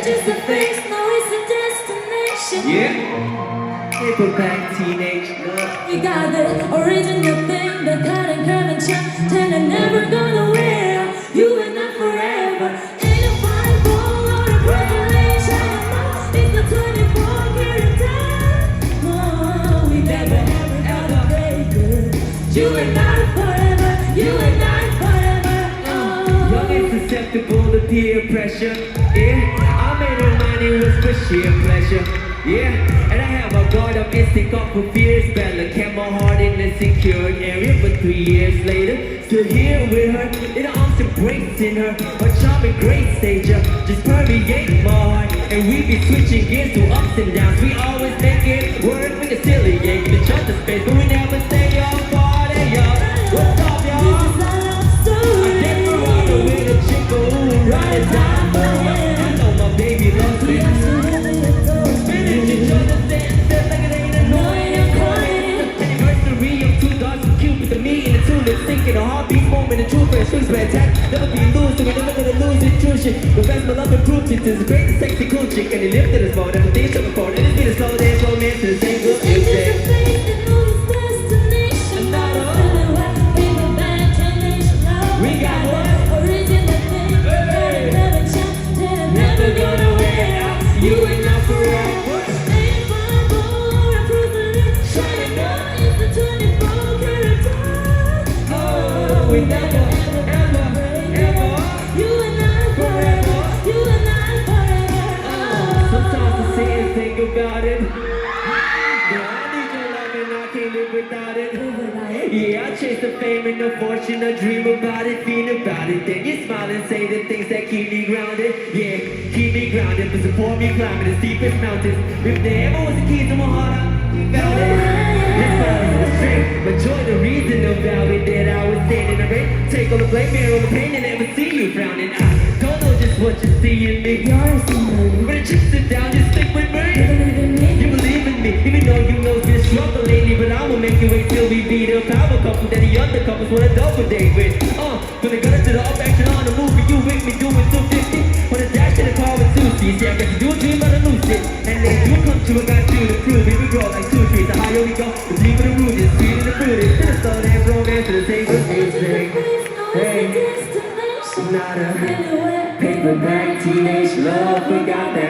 just a face, no, it's a destination. Yeah. Paperback teenage love. We got the original thing, the cut and curve and chop, and I'm never gonna wear you and I forever. Ain't a fine ball or a constellation. It's the 24 karat time. Oh, we never ever break it. You and I forever. You and I forever. Oh. Young and susceptible to peer pressure. Yeah, I made her mind it was for sheer pleasure. Yeah, and I have my guard up instinct off for fears. Battle kept my heart in a secure area. But 3 years later, still here with her, in her arms embracing her. Her charming grace stager just permeate my heart. And we be switching gears through ups and downs. We always make it work, we can still engage the chance of space, but we never stay on party, y'all. What's up, y'all? This is our love story. I get around with a chick who ride it down. I know my baby loves me. Thinking a heartbeat moment, a true friend, swings by attack. Never be losing, we're never gonna lose intrusion. Confess my love and proof it is a great, sexy, cool chick. And he lifted his phone, everything's up before. And it's been a slow dance, romance, and the same good It's just a music. face that knows its destination. Silhouette, paperback, teenage love. We got what? Original thing, never changed, and I'm never gonna wear You and I forever. Ain't fine for a privilege. Shining down is the 24 karat time. Oh, we never, ever, ever. You and I forever. You and I forever. Sometimes I sit and think about it. Yeah, I need your love and I can't live without it. Yeah, I chase the fame and the fortune, I dream about it, feel about it. Then you smile and say the things that keep me grounded. Yeah, keep me grounded, but support me climbing the steepest mountains. If there ever was a key to my heart, I found it. This smile is the strength, but joy the reason about it. That I was standing in the rain. Take all the blame, mirror all the pain, and never see you frowning. I don't know just what you see in me. But it just sit down, just stick with me. You believe in me, even though you know it's been a struggle lately. But I will make you wait till we be the power couple that the other couples wanna double date with. From the gutter to the up action on the movie, you with me doing 250. On the dash to the car with 2 C's. Yeah, I got to do a dream about a new shit. And they do come true, I got you to prove it. We grow like 2 trees, the higher we go, the deeper the root is. Sweeter the fruit is. Been a slow dance romance to the same good music. Hey, not a paperback teenage love, we got that.